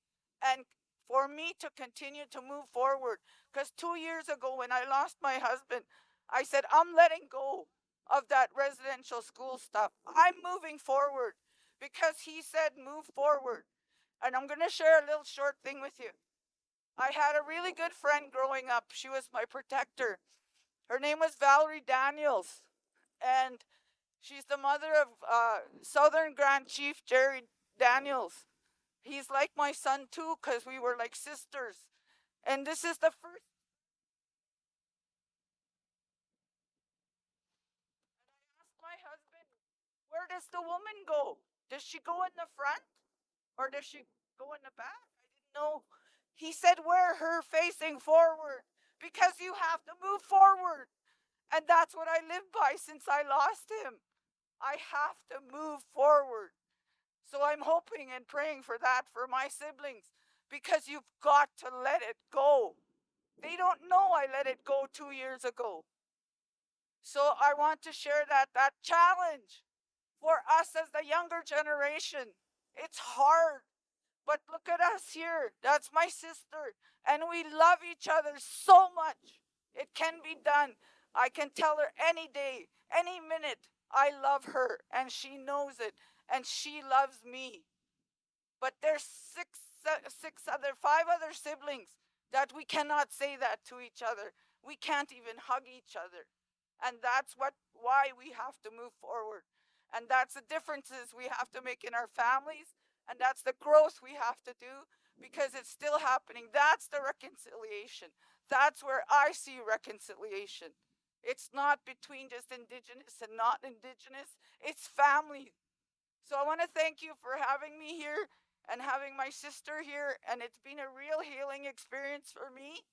and for me to continue to move forward. Because 2 years ago, when I lost my husband, I said, I'm letting go of that residential school stuff. I'm moving forward because he said, move forward. And I'm going to share a little short thing with you. I had a really good friend growing up. She was my protector. Her name was Valerie Daniels. And She's the mother of Southern Grand Chief Jerry Daniels. He's like my son too, because we were like sisters. And this is the first. And I asked my husband, where does the woman go? Does she go in the front or does she go in the back? I didn't know. He said, wear her facing forward because you have to move forward. And that's what I live by since I lost him. I have to move forward. So I'm hoping and praying for that for my siblings because you've got to let it go. They don't know I let it go 2 years ago. So I want to share that challenge for us as the younger generation. It's hard, but look at us here. That's my sister, and we love each other so much. It can be done. I can tell her any day, any minute, I love her, and she knows it, and she loves me. But there's five other siblings that we cannot say that to each other. We can't even hug each other. And that's why we have to move forward. And that's the differences we have to make in our families. And that's the growth we have to do because it's still happening. That's the reconciliation. That's where I see reconciliation. It's not between just Indigenous and not Indigenous. It's family. So I want to thank you for having me here and having my sister here. And it's been a real healing experience for me.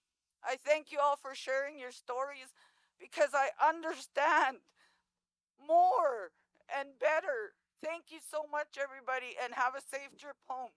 I thank you all for sharing your stories because I understand more and better. Thank you so much, everybody, and have a safe trip home.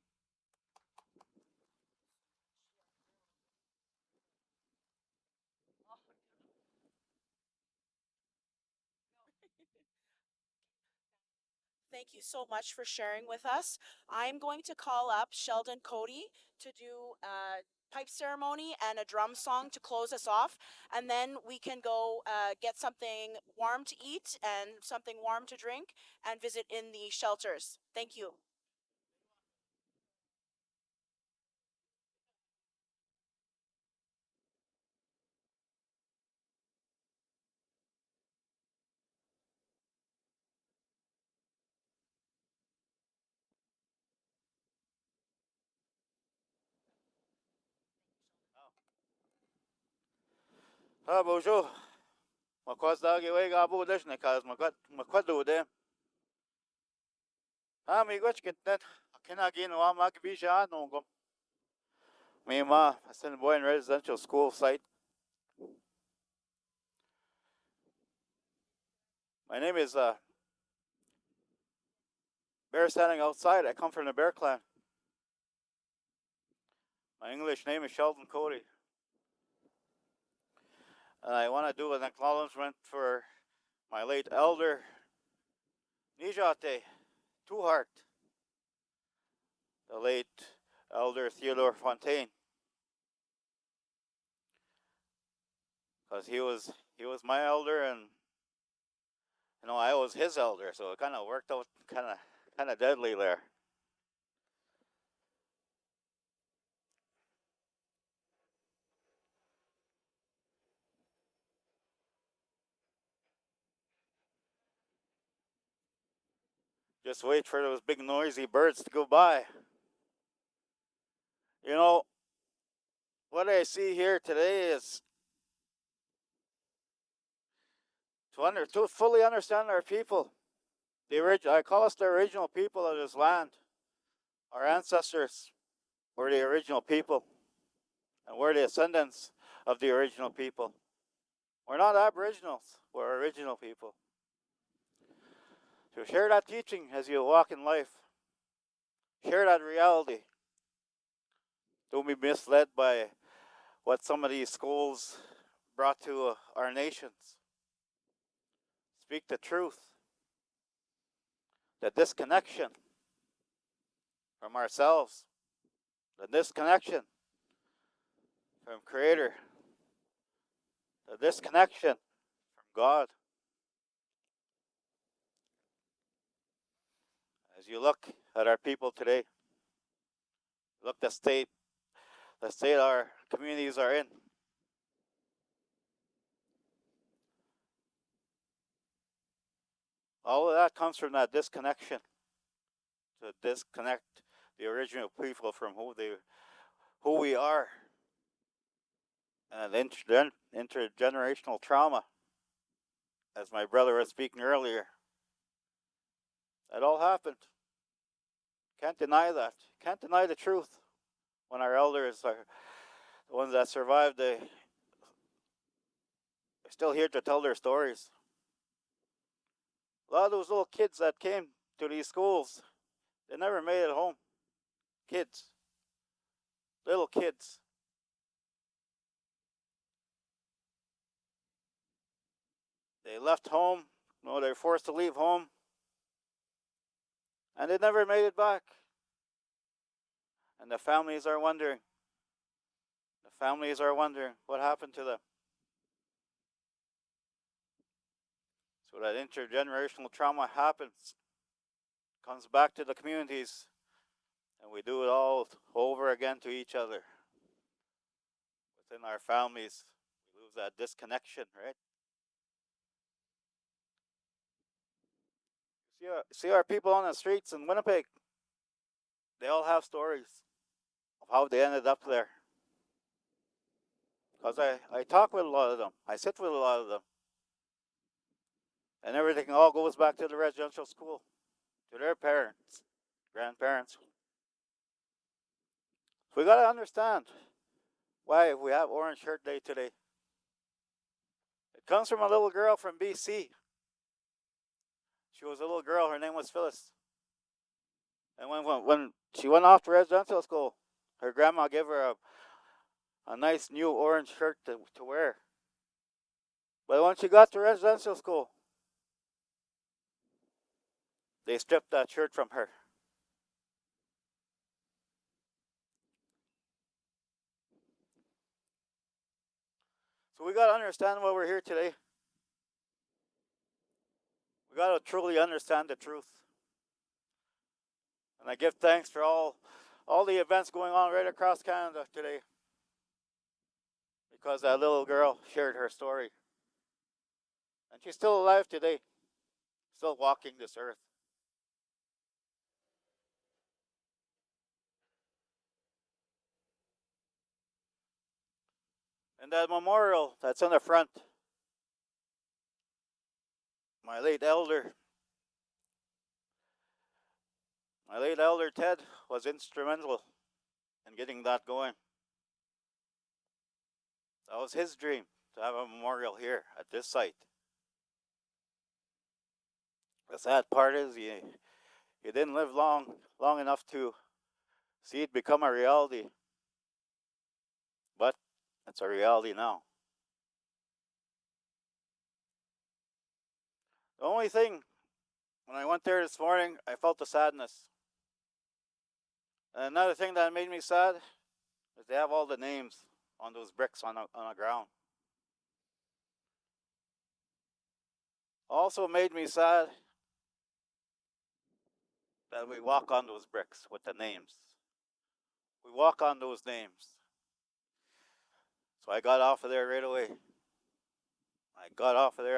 Thank you so much for sharing with us. I'm going to call up Sheldon Cody to do a pipe ceremony and a drum song to close us off, and then we can go get something warm to eat and something warm to drink and visit in the shelters. Thank you. Ah, bonjour. Makwas dagi way gabu dash ne kaz makwadu de. Ah, mi goch kitnet. Kina gin wa mag bisha nongom. Mi ma Assiniboia Residential School site. My name is Bear standing outside. I come from the Bear clan. My English name is Sheldon Cody. And I want to do an acknowledgement for my late elder, Nijate Tuhart, the late elder Theodore Fontaine, because he was my elder, and I was his elder, so it kind of worked out kind of deadly there. Just wait for those big noisy birds to go by. What I see here today is to fully understand our people. I call us the original people of this land. Our ancestors were the original people, and we're the descendants of the original people. We're not aboriginals, we're original people. So share that teaching as you walk in life. Share that reality. Don't be misled by what some of these schools brought to our nations. Speak the truth. The disconnection from ourselves, the disconnection from Creator, the disconnection from God. As you look at our people today, look the state our communities are in. All of that comes from that disconnection, to disconnect the original people from who we are, and intergenerational trauma, as my brother was speaking earlier. That all happened. Can't deny that. Can't deny the truth. When our elders are the ones that survived, they're still here to tell their stories. A lot of those little kids that came to these schools, they never made it home. Kids. Little kids. They left home. No, they're forced to leave home. And they never made it back. And the families are wondering. The families are wondering what happened to them. So that intergenerational trauma happens, comes back to the communities, and we do it all over again to each other. Within our families, we lose that disconnection, right? See our people on the streets in Winnipeg. They all have stories of how they ended up there. Because I talk with a lot of them. I sit with a lot of them. And everything all goes back to the residential school, to their parents, grandparents. So we got to understand why we have Orange Shirt Day today. It comes from a little girl from BC. She was a little girl. Her name was Phyllis. And when she went off to residential school, her grandma gave her a nice new orange shirt to wear. But when she got to residential school, they stripped that shirt from her. So we got to understand why we're here today. We got to truly understand the truth. And I give thanks for all the events going on right across Canada today, because that little girl shared her story. And she's still alive today, still walking this earth. And that memorial that's in the front, my late elder Ted was instrumental in getting that going. That was his dream, to have a memorial here at this site. The sad part is he didn't live long enough to see it become a reality. But it's a reality now. The only thing, when I went there this morning, I felt the sadness. And another thing that made me sad is they have all the names on those bricks on the ground. Also made me sad that we walk on those bricks with the names. We walk on those names. So I got off of there right away. I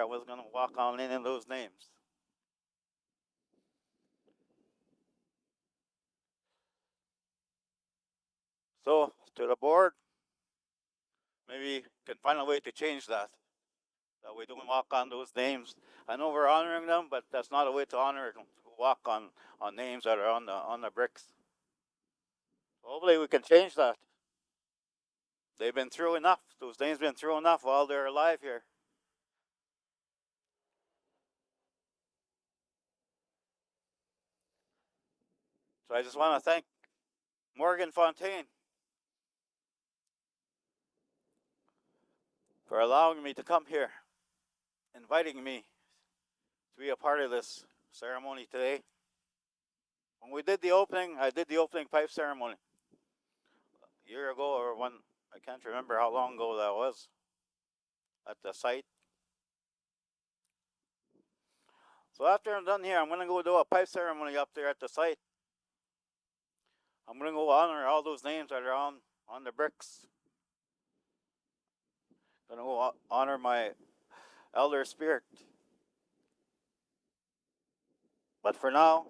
wasn't going to walk on any of those names. So, to the board, maybe can find a way to change that. That we don't walk on those names. I know we're honoring them, but that's not a way to honor them. To walk on names that are on the bricks. Hopefully we can change that. They've been through enough. Those names been through enough while they're alive here. So I just want to thank Morgan Fontaine for allowing me to come here, inviting me to be a part of this ceremony today. When we did the opening, I did the opening pipe ceremony a year ago, or when, I can't remember how long ago that was, at the site. So after I'm done here, I'm going to go do a pipe ceremony up there at the site. I'm going to go honor all those names that are on the bricks. I'm going to go honor my elder spirit. But for now,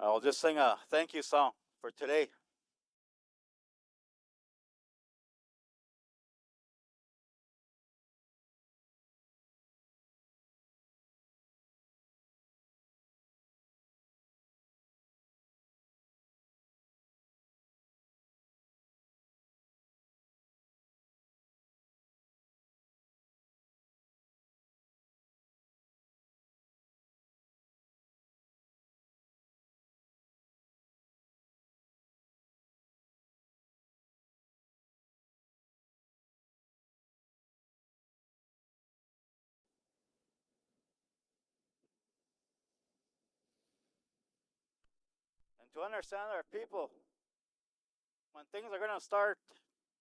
I'll just sing a thank you song for today. And to understand our people, when things are going to start,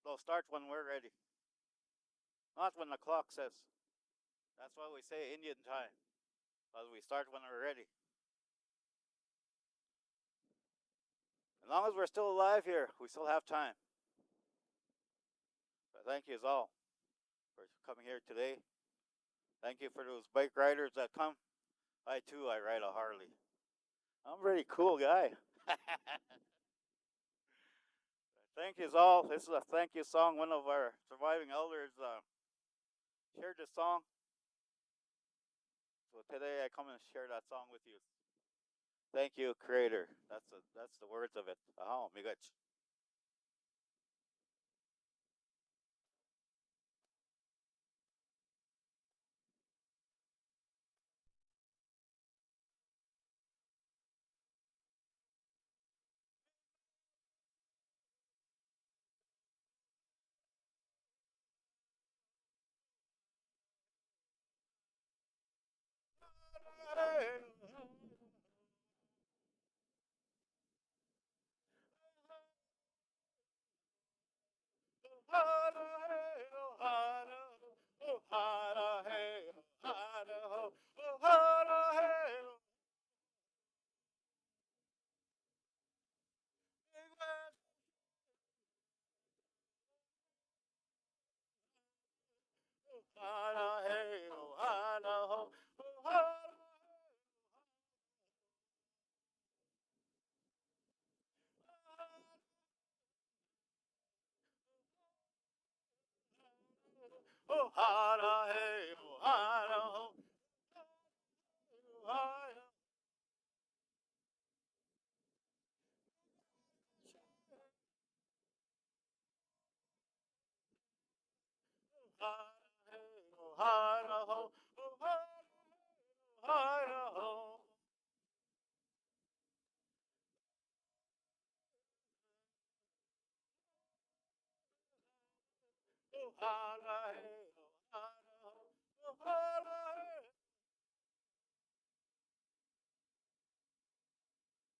they'll start when we're ready, not when the clock says. That's why we say Indian time, because we start when we're ready. As long as we're still alive here, we still have time. But thank you all for coming here today. Thank you for those bike riders that come. I too, I ride a Harley. I'm a pretty cool guy. Thank you all. This is a thank you song. One of our surviving elders shared this song. So today I come and share that song with you. Thank you, Creator. That's the words of it. Oh, migach.